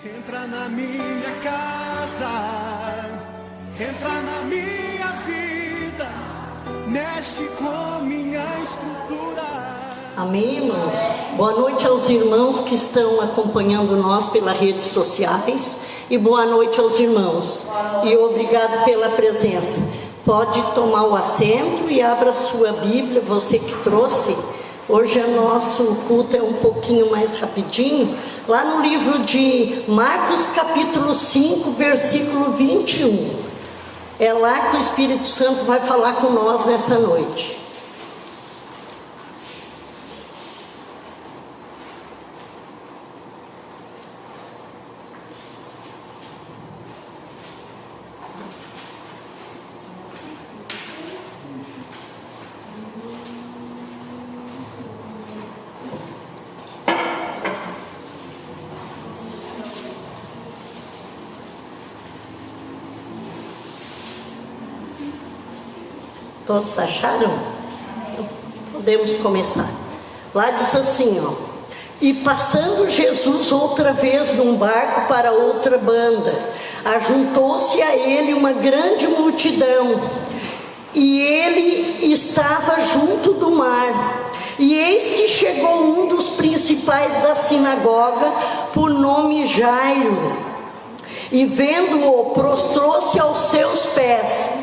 Entra na minha casa, entra na minha vida, mexe com minha estrutura. Amém, irmãos? Boa noite aos irmãos que estão acompanhando nós pelas redes sociais e boa noite aos irmãos. E obrigado pela presença. Pode tomar o assento e abra sua Bíblia, você que trouxe. Hoje o nosso culto é um pouquinho mais rapidinho. Lá no livro de Marcos capítulo 5, versículo 21. É lá que o Espírito Santo vai falar com nós nessa noite. Todos acharam? Podemos começar. Lá diz assim, ó: e passando Jesus outra vez num barco para outra banda, ajuntou-se a ele uma grande multidão, e ele estava junto do mar. E eis que chegou um dos principais da sinagoga, por nome Jairo, e vendo-o, prostrou-se aos seus pés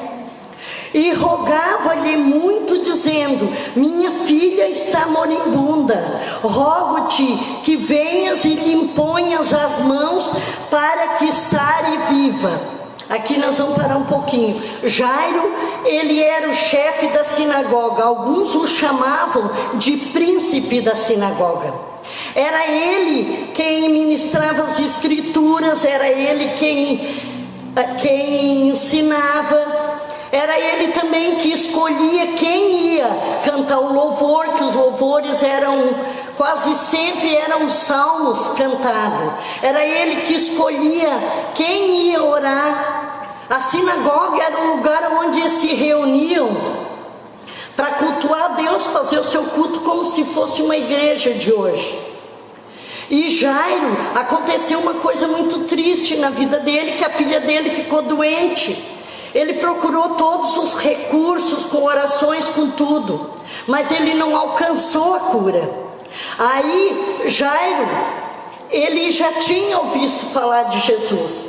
e rogava-lhe muito, dizendo: minha filha está moribunda, rogo-te que venhas e lhe imponhas as mãos para que sare viva. Aqui nós vamos parar um pouquinho. Jairo, ele era o chefe da sinagoga, alguns o chamavam de príncipe da sinagoga. Era ele quem ministrava as escrituras, era ele quem ensinava. Era ele também que escolhia quem ia cantar o louvor, que os louvores quase sempre eram salmos cantados. Era ele que escolhia quem ia orar. A sinagoga era um lugar onde se reuniam para cultuar a Deus, fazer o seu culto como se fosse uma igreja de hoje. E Jairo, aconteceu uma coisa muito triste na vida dele, que a filha dele ficou doente. Ele procurou todos os recursos, com orações, com tudo, mas ele não alcançou a cura. Aí Jairo, ele já tinha ouvido falar de Jesus,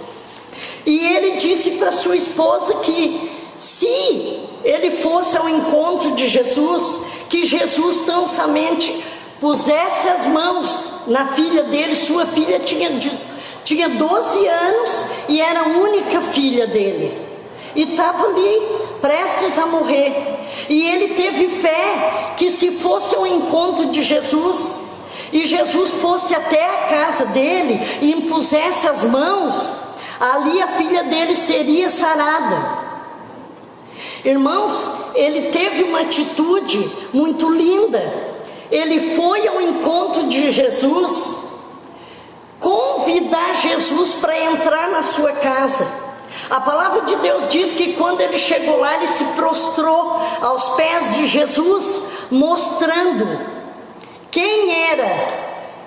e ele disse para sua esposa que se ele fosse ao encontro de Jesus, que Jesus tão somente pusesse as mãos na filha dele. Sua filha tinha 12 anos e era a única filha dele. E estava ali, prestes a morrer. E ele teve fé que se fosse ao encontro de Jesus, e Jesus fosse até a casa dele e impusesse as mãos, ali a filha dele seria sarada. Irmãos, ele teve uma atitude muito linda. Ele foi ao encontro de Jesus, convidar Jesus para entrar na sua casa. A palavra de Deus diz que quando ele chegou lá, ele se prostrou aos pés de Jesus, mostrando quem era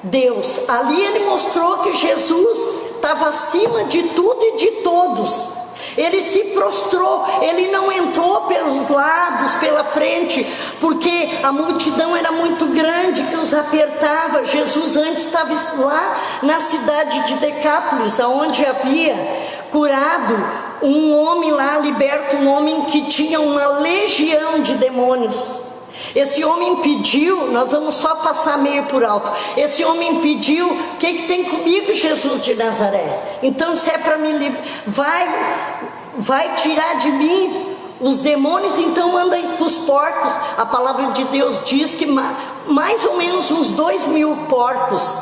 Deus. Ali ele mostrou que Jesus estava acima de tudo e de todos. Ele se prostrou, ele não entrou pelos lados, pela frente, porque a multidão era muito grande que os apertava. Jesus antes estava lá na cidade de Decápolis, onde havia curado um homem lá, liberto um homem que tinha uma legião de demônios. Esse homem pediu, nós vamos só passar meio por alto. Esse homem pediu: o que tem comigo, Jesus de Nazaré? Então, se é para mim, vai tirar de mim os demônios, então anda com os porcos. A palavra de Deus diz que mais ou menos uns 2.000 porcos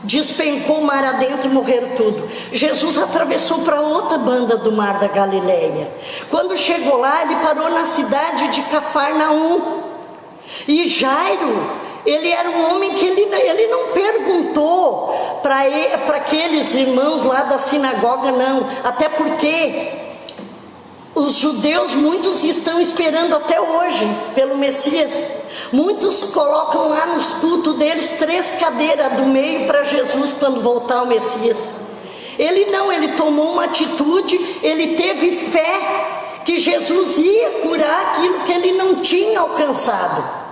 despencou o mar adentro e morreram tudo. Jesus atravessou para outra banda do mar da Galileia. Quando chegou lá, ele parou na cidade de Cafarnaum. E Jairo, ele era um homem que ele não perguntou para aqueles irmãos lá da sinagoga, não. Até porque os judeus, muitos estão esperando até hoje pelo Messias. Muitos colocam lá nos cultos deles 3 cadeiras do meio para Jesus quando voltar o Messias. Ele não, ele tomou uma atitude, ele teve fé que Jesus ia curar aquilo que ele não tinha alcançado.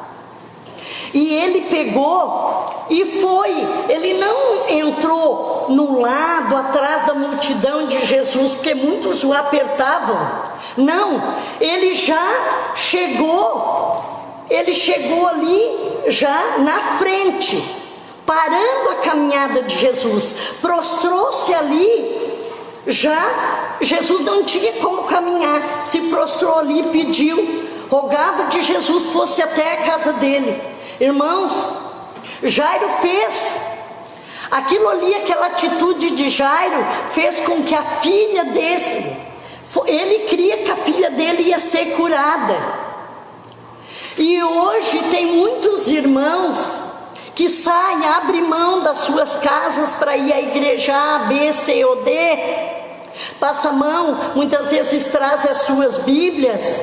E ele pegou e foi, ele não entrou no lado, atrás da multidão de Jesus, porque muitos o apertavam. Não, ele já chegou, ali já na frente, parando a caminhada de Jesus, prostrou-se ali, já Jesus não tinha como caminhar, se prostrou ali, pediu, rogava de Jesus fosse até a casa dele. Irmãos, Jairo fez aquilo ali, aquela atitude de Jairo fez com que a filha dele, ele cria que a filha dele ia ser curada. E hoje tem muitos irmãos que saem, abrem mão das suas casas para ir à igreja A, B, C ou D, passa a mão, muitas vezes traz as suas Bíblias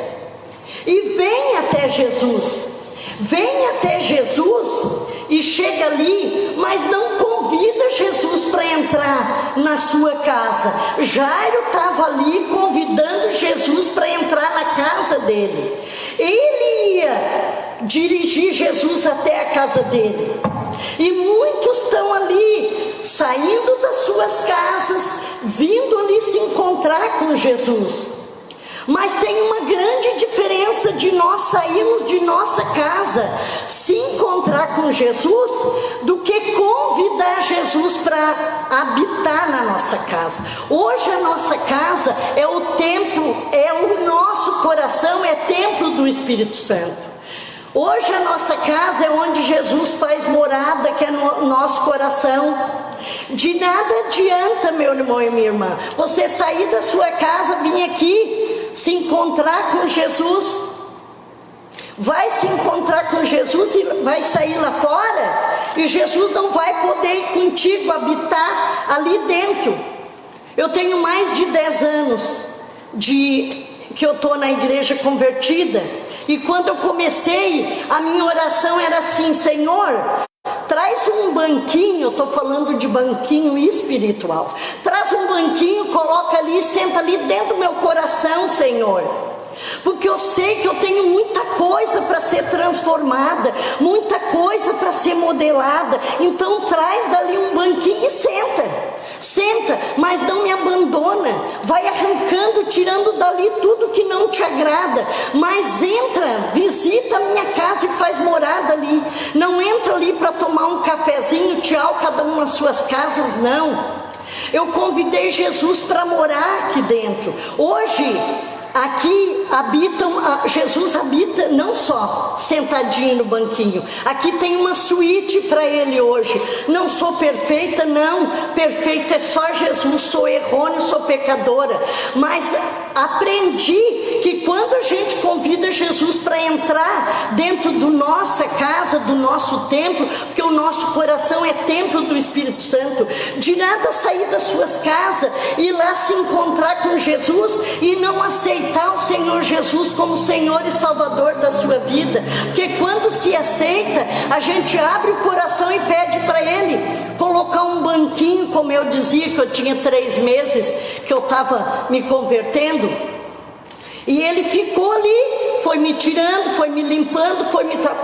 e vem até Jesus. E chega ali, mas não convida Jesus para entrar na sua casa. Jairo estava ali convidando Jesus para entrar na casa dele. Ele ia dirigir Jesus até a casa dele. E muitos estão ali, saindo das suas casas, vindo ali se encontrar com Jesus. Mas tem uma grande diferença de nós sairmos de nossa casa, se encontrar com Jesus, do que convidar Jesus para habitar na nossa casa. Hoje a nossa casa é o templo, é o nosso coração, é templo do Espírito Santo. Hoje a nossa casa é onde Jesus faz morada, que é no nosso coração. De nada adianta, meu irmão e minha irmã, você sair da sua casa, vir aqui, se encontrar com Jesus, vai se encontrar com Jesus e vai sair lá fora, e Jesus não vai poder ir contigo, habitar ali dentro. Eu tenho mais de 10 anos que eu estou na igreja convertida, e quando eu comecei, a minha oração era assim: Senhor, traz um banquinho, eu estou falando de banquinho espiritual, traz um banquinho, coloca ali, senta ali dentro do meu coração, Senhor, porque eu sei que eu tenho muita coisa para ser transformada, muita coisa para ser modelada, então traz dali um banquinho e senta, mas não me abandona, vai arrancando, tirando dali tudo que não te agrada, mas entra, visita a minha casa e faz morada ali. Não entra ali para tomar um cafezinho, tchau, cada um nas suas casas, não. Eu convidei Jesus para morar aqui dentro. Hoje aqui Jesus habita não só sentadinho no banquinho, aqui tem uma suíte para ele hoje. Não sou perfeita, não, perfeita é só Jesus, sou errônea, sou pecadora, mas aprendi que quando a gente convida Jesus para entrar dentro da nossa casa, do nosso templo, porque o nosso coração é templo do Espírito Santo, de nada sair das suas casas, ir lá se encontrar com Jesus e não aceitar o Senhor Jesus como Senhor e Salvador da sua vida, porque quando se aceita, a gente abre o coração e pede para Ele colocar um banquinho, como eu dizia, que eu tinha 3 meses que eu estava me convertendo, e Ele ficou ali, foi me tirando, foi me limpando,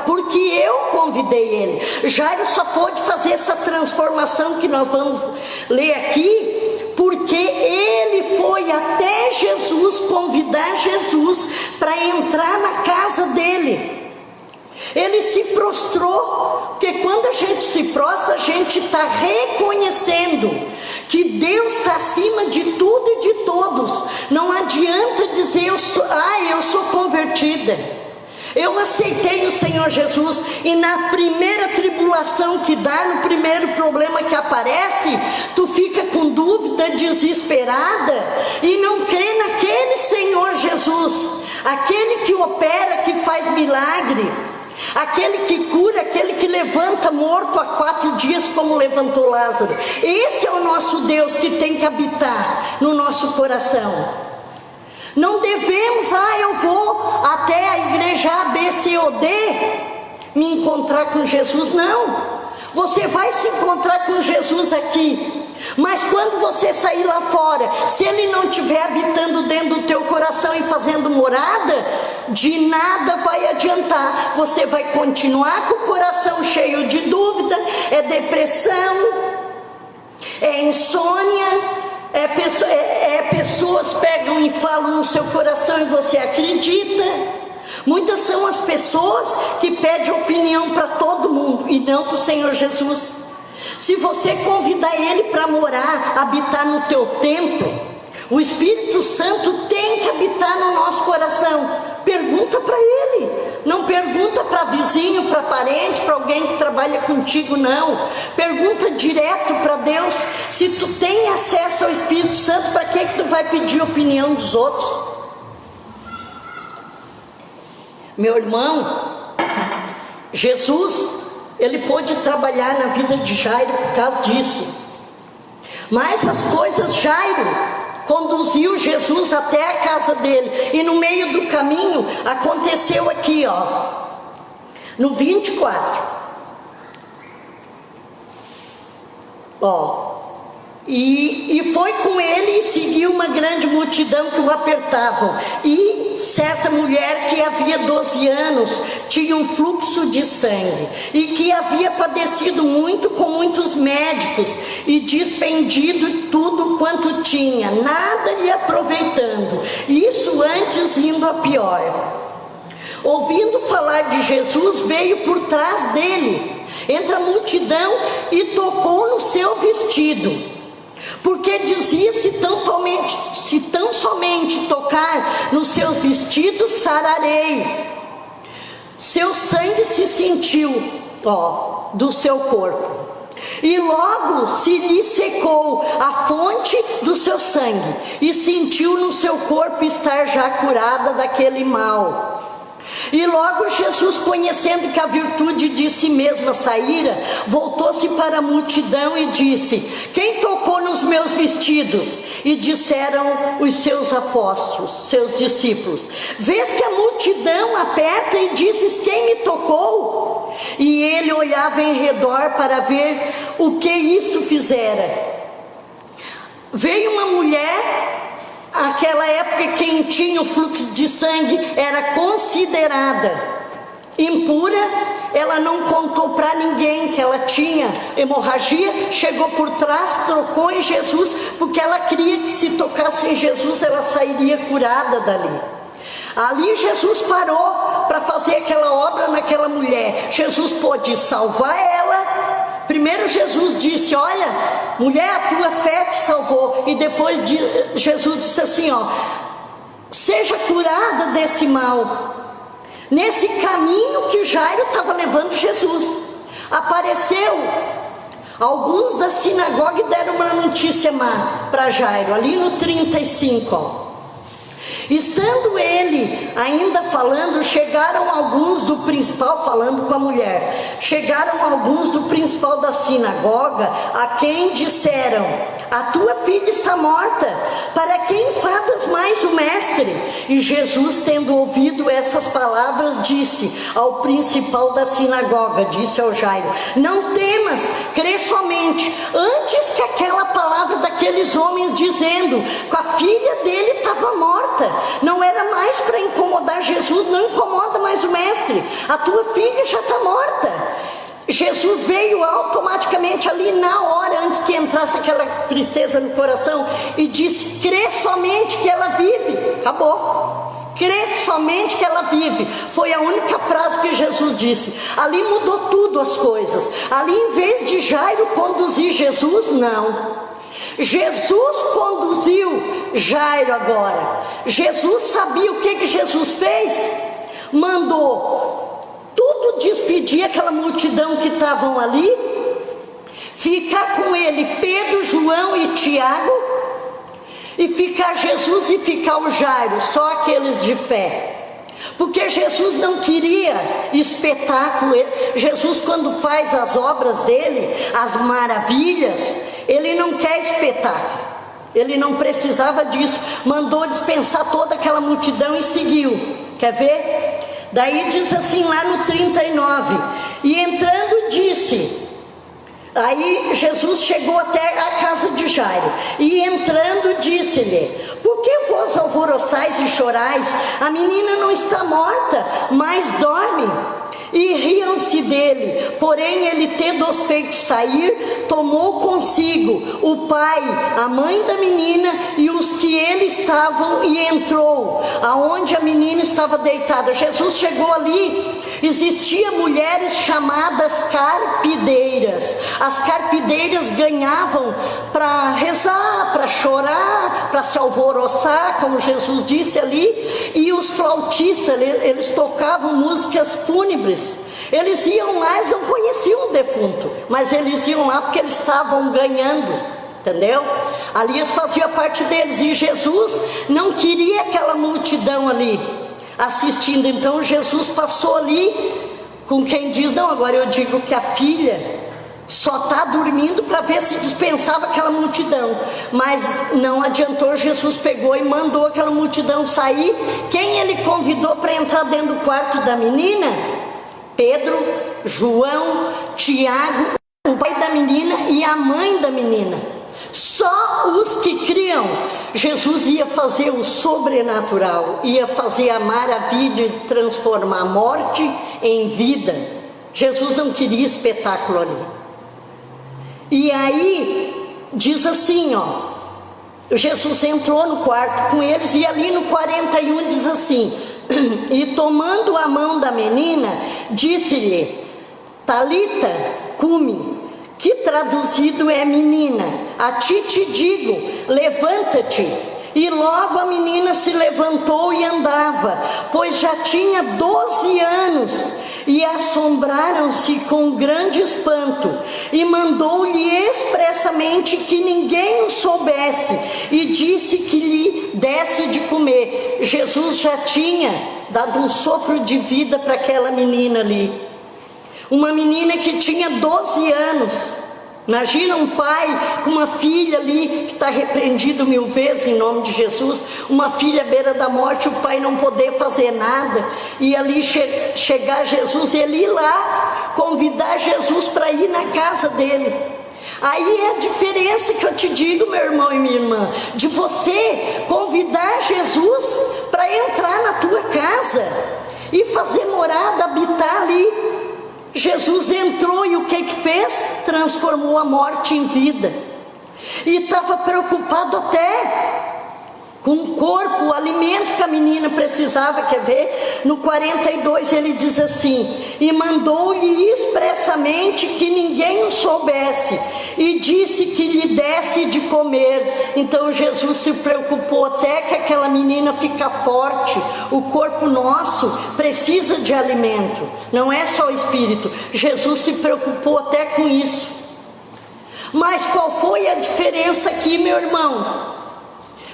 porque eu convidei Ele. Jairo só pôde fazer essa transformação que nós vamos ler aqui, porque ele foi até Jesus, convidar Jesus para entrar na casa dele. Ele se prostrou, porque quando a gente se prostra, a gente está reconhecendo que Deus está acima de tudo e de todos. Não adianta dizer eu sou convertida, eu aceitei o Senhor Jesus, e na primeira tribulação que dá, no primeiro problema que aparece, tu fica com dúvida, desesperada, e não crê naquele Senhor Jesus, aquele que opera, que faz milagre, aquele que cura, aquele que levanta morto há 4 dias, como levantou Lázaro. Esse é o nosso Deus que tem que habitar no nosso coração. Não devemos, eu vou até a igreja A, B, C ou D me encontrar com Jesus. Não, você vai se encontrar com Jesus aqui, Mas quando você sair lá fora, se ele não estiver habitando dentro do teu coração e fazendo morada, de nada vai adiantar. Você vai continuar com o coração cheio de dúvida, é depressão, é insônia, pessoas pegam e falam no seu coração e você acredita. Muitas são as pessoas que pedem opinião para todo mundo e não para o Senhor Jesus. Se você convidar Ele para morar, habitar no teu templo, o Espírito Santo tem que habitar no nosso coração. Pergunta para Ele, não pergunta para vizinho, para parente, para alguém que trabalha contigo, não. Pergunta direto para Deus. Se tu tem acesso ao Espírito Santo, para que tu vai pedir opinião dos outros? Meu irmão, Jesus, ele pôde trabalhar na vida de Jairo por causa disso. Mas as coisas, Jairo conduziu Jesus até a casa dele. E no meio do caminho, aconteceu aqui, ó, no 24. Ó. E foi com ele e seguiu uma grande multidão que o apertavam. E certa mulher que havia 12 anos tinha um fluxo de sangue e que havia padecido muito com muitos médicos e despendido tudo quanto tinha, nada lhe aproveitando, isso antes indo a pior. Ouvindo falar de Jesus, veio por trás dele, entre a multidão, e tocou no seu vestido. Porque dizia, se tão somente tocar nos seus vestidos, sararei. Seu sangue se sentiu, ó, do seu corpo. E logo se lhe secou a fonte do seu sangue, e sentiu no seu corpo estar já curada daquele mal. E logo Jesus, conhecendo que a virtude de si mesma saíra, voltou-se para a multidão e disse: quem tocou nos meus vestidos? E disseram os seus apóstolos, seus discípulos: vês que a multidão aperta e dizes: quem me tocou? E ele olhava em redor para ver o que isto fizera. Veio uma mulher. Aquela época, quem tinha o fluxo de sangue era considerada impura. Ela não contou para ninguém que ela tinha hemorragia. Chegou por trás, tocou em Jesus, porque ela cria que se tocasse em Jesus ela sairia curada dali. Ali Jesus parou para fazer aquela obra naquela mulher. Jesus pôde salvar ela. Primeiro Jesus disse: olha, mulher, a tua fé te salvou. E depois Jesus disse assim, ó: seja curada desse mal. Nesse caminho que Jairo estava levando Jesus, apareceu alguns da sinagoga e deram uma notícia má para Jairo, ali no 35, ó. Estando ele ainda falando, chegaram alguns do principal, falando com a mulher, chegaram alguns do principal da sinagoga, a quem disseram: a tua filha está morta, para que enfadas mais o mestre? E Jesus, tendo ouvido essas palavras, disse ao principal da sinagoga, disse ao Jairo: não temas, crê somente. Antes que aquela palavra daqueles homens dizendo que a filha dele estava morta, não era mais para incomodar Jesus. Não incomoda mais o mestre, a tua filha já está morta. Jesus veio automaticamente ali na hora, antes que entrasse aquela tristeza no coração, e disse: crê somente que ela vive. Acabou. Crê somente que ela vive. Foi a única frase que Jesus disse. Ali mudou tudo as coisas. Ali, em vez de Jairo conduzir Jesus, não, Jesus conduziu Jairo agora. Jesus sabia o que Jesus fez? Mandou tudo despedir aquela multidão que estavam ali, ficar com ele Pedro, João e Tiago, e ficar Jesus e ficar o Jairo, só aqueles de fé. Porque Jesus não queria espetáculo. Jesus, quando faz as obras dele, as maravilhas, ele não quer espetáculo. Ele não precisava disso. Mandou dispensar toda aquela multidão e seguiu. Quer ver? Daí diz assim lá no 39: e entrando disse: Aí Jesus chegou até a casa de Jairo e entrando disse-lhe: por que vós alvoroçais e chorais? A menina não está morta, mas dorme. E riam-se dele. Porém ele, tendo-os feito sair, tomou consigo o pai, a mãe da menina e os que ele estavam, e entrou aonde a menina estava deitada. Jesus chegou ali. Existiam mulheres chamadas carpideiras. As carpideiras ganhavam para rezar, para chorar, para se alvoroçar, como Jesus disse ali. E os flautistas, eles tocavam músicas fúnebres. Eles iam lá, eles não conheciam o defunto, mas eles iam lá porque eles estavam ganhando, entendeu? Ali eles faziam parte deles, e Jesus não queria aquela multidão ali assistindo. Então Jesus passou ali com quem diz: não, agora eu digo que a filha só está dormindo, para ver se dispensava aquela multidão. Mas não adiantou, Jesus pegou e mandou aquela multidão sair. Quem ele convidou para entrar dentro do quarto da menina? Pedro, João, Tiago, o pai da menina e a mãe da menina. Só os que criam. Jesus ia fazer o sobrenatural, ia fazer a maravilha de transformar a morte em vida. Jesus não queria espetáculo ali. E aí diz assim, Jesus entrou no quarto com eles, e ali no 41 diz assim: e tomando a mão da menina, disse-lhe: Talita cumi, que traduzido é menina, a ti te digo, levanta-te. E logo a menina se levantou e andava, pois já tinha 12 anos. E assombraram-se com grande espanto, e mandou-lhe expressamente que ninguém o soubesse, e disse que lhe desse de comer. Jesus já tinha dado um sopro de vida para aquela menina ali, uma menina que tinha 12 anos. Imagina um pai com uma filha ali que está repreendido 1000 vezes em nome de Jesus, uma filha à beira da morte, o pai não poder fazer nada, e ali chegar Jesus, ele ir lá convidar Jesus para ir na casa dele. Aí é a diferença que eu te digo, meu irmão e minha irmã, de você convidar Jesus para entrar na tua casa e fazer morada, habitar ali. Jesus entrou e o que fez? Transformou a morte em vida. E estava preocupado até com o corpo, o alimento que a menina precisava. Quer ver? No 42 ele diz assim: e mandou-lhe expressamente que ninguém o soubesse, e disse que lhe desse de comer. Então Jesus se preocupou até que aquela menina fica forte. O corpo nosso precisa de alimento, não é só o espírito. Jesus se preocupou até com isso. Mas qual foi a diferença aqui, meu irmão?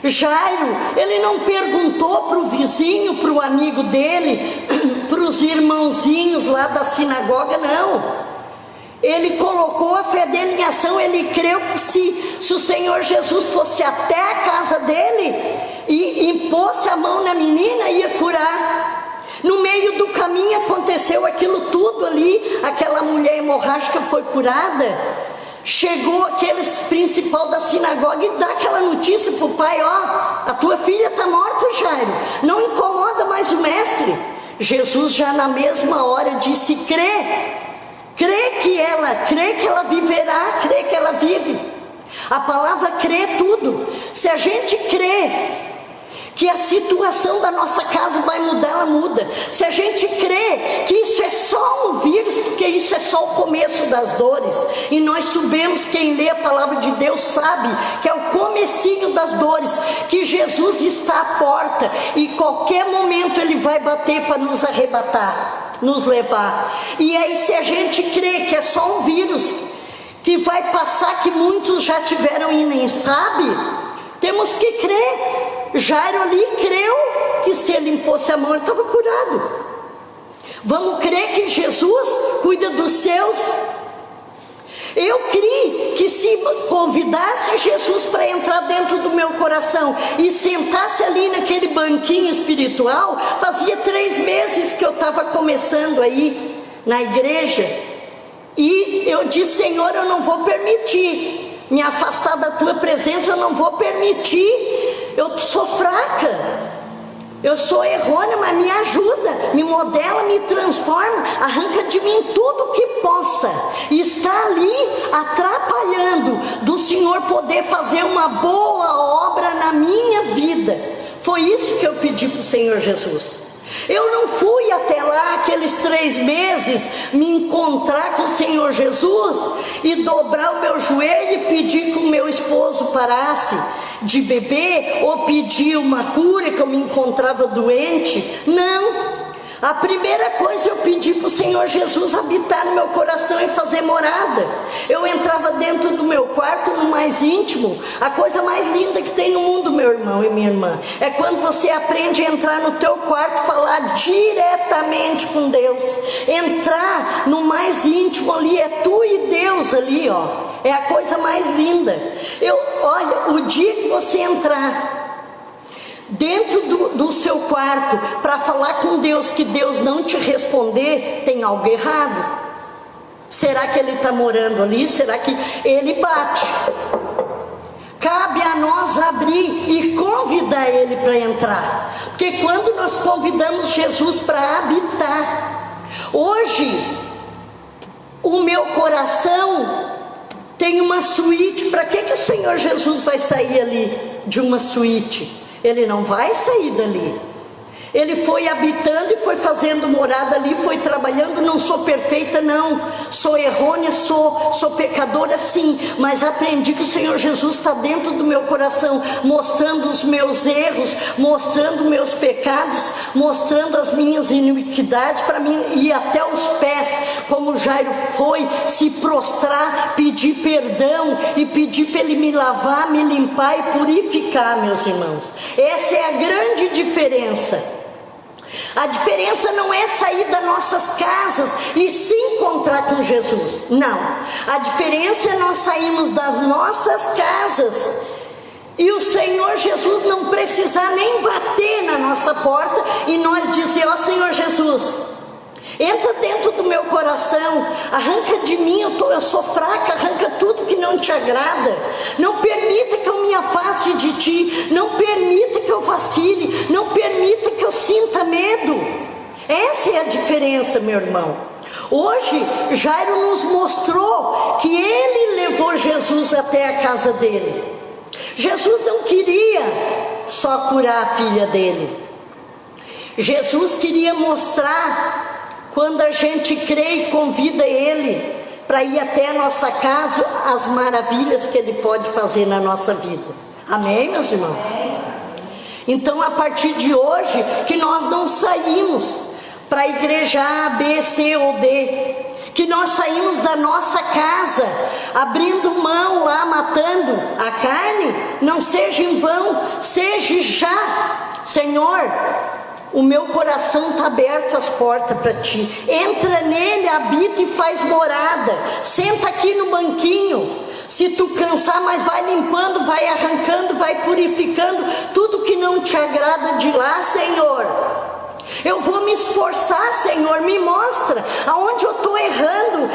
Jairo, ele não perguntou para o vizinho, para o amigo dele, para os irmãozinhos lá da sinagoga, não. Ele colocou a fé dele em ação. Ele creu que se o Senhor Jesus fosse até a casa dele e impôsse a mão na menina, ia curar. No meio do caminho aconteceu aquilo tudo ali. Aquela mulher hemorrágica foi curada. Chegou aquele principal da sinagoga e dá aquela notícia para o pai: a tua filha está morta, Jairo, não incomoda mais o mestre. Jesus já na mesma hora disse: crê que ela viverá, crê que ela vive. A palavra crê é tudo. Se a gente crê que a situação da nossa casa vai mudar, ela muda. Se a gente crê que isso é só um vírus, porque isso é só o começo das dores, e nós sabemos, quem lê a palavra de Deus sabe que é o comecinho das dores, que Jesus está à porta e qualquer momento ele vai bater para nos arrebatar, nos levar. E aí, se a gente crê que é só um vírus que vai passar, que muitos já tiveram e nem sabe, temos que crer. Jairo ali creu que se ele impôsse a mão, ele estava curado. Vamos crer que Jesus cuida dos seus. Eu criei que se convidasse Jesus para entrar dentro do meu coração e sentasse ali naquele banquinho espiritual, fazia 3 meses que eu estava começando aí na igreja, E eu disse: Senhor, eu não vou permitir me afastar da tua presença, eu não vou permitir, eu sou fraca, eu sou errônea, mas me ajuda, me modela, me transforma, arranca de mim tudo que possa estar ali atrapalhando do Senhor poder fazer uma boa obra na minha vida. Foi isso que eu pedi para o Senhor Jesus. Eu não fui até lá aqueles 3 meses me encontrar com o Senhor Jesus e dobrar o meu joelho e pedir que o meu esposo parasse de beber ou pedir uma cura, que eu me encontrava doente. Não. A primeira coisa, eu pedi para o Senhor Jesus habitar no meu coração e fazer morada. Eu entrava dentro do meu quarto, no mais íntimo. A coisa mais linda que tem no mundo, meu irmão e minha irmã, é quando você aprende a entrar no teu quarto, falar diretamente com Deus, entrar no mais íntimo ali, é tu e Deus ali, ó. É a coisa mais linda. Olha, o dia que você entrar dentro do seu quarto para falar com Deus, que Deus não te responder, tem algo errado. Será que Ele está morando ali? Será que Ele bate? Cabe a nós abrir e convidar Ele para entrar, porque quando nós convidamos Jesus para habitar, hoje o meu coração tem uma suíte. Para que o Senhor Jesus vai sair ali de uma suíte? Ele não vai sair dali. Ele foi habitando e foi fazendo morada ali, foi trabalhando. Não sou perfeita, não, sou errônea, sou pecadora sim, mas aprendi que o Senhor Jesus está dentro do meu coração, mostrando os meus erros, mostrando meus pecados, mostrando as minhas iniquidades, para mim ir até os pés, como Jairo foi, se prostrar, pedir perdão e pedir para Ele me lavar, me limpar e purificar, meus irmãos. Essa é a grande diferença. A diferença não é sair das nossas casas e se encontrar com Jesus. Não. A diferença é nós sairmos das nossas casas e o Senhor Jesus não precisar nem bater na nossa porta e nós dizer: ó Senhor Jesus, entra dentro do meu coração, arranca de mim, eu sou fraca, arranca tudo que não te agrada, não permita que eu me afaste de ti, não permita que eu vacile, não permita que eu sinta medo. Essa é a diferença, meu irmão. Hoje Jairo nos mostrou que ele levou Jesus até a casa dele. Jesus não queria só curar a filha dele, Jesus queria mostrar, quando a gente crê e convida Ele para ir até a nossa casa, as maravilhas que Ele pode fazer na nossa vida. Amém, meus irmãos? Então, a partir de hoje, que nós não saímos para a igreja A, B, C ou D, que nós saímos da nossa casa, abrindo mão lá, matando a carne, não seja em vão, seja já: Senhor, o meu coração está aberto, as portas para ti, entra nele, habita e faz morada, senta aqui no banquinho, se tu cansar, mas vai limpando, vai arrancando, vai purificando tudo que não te agrada de lá, Senhor. Eu vou me esforçar, Senhor, me mostra aonde eu estou errando,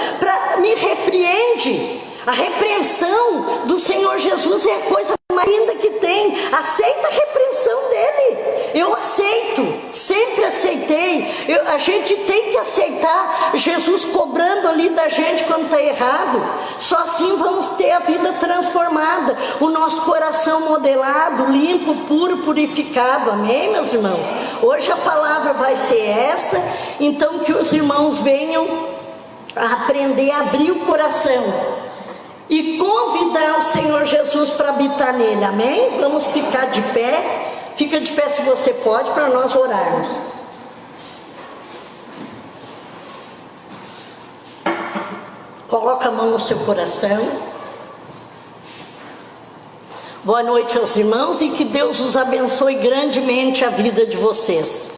me repreende. A repreensão do Senhor Jesus é a coisa mais linda que tem. Aceita a repreensão dele. Eu aceito, sempre aceitei. A gente tem que aceitar Jesus cobrando ali da gente quando está errado. Só assim vamos ter a vida transformada, o nosso coração modelado, limpo, puro, purificado. Amém, meus irmãos? Hoje a palavra vai ser essa. Então que os irmãos venham a aprender a abrir o coração e convidar o Senhor Jesus para habitar nele. Amém? Vamos ficar de pé. Fica de pé se você pode, para nós orarmos. Coloca a mão no seu coração. Boa noite aos irmãos e que Deus os abençoe grandemente a vida de vocês.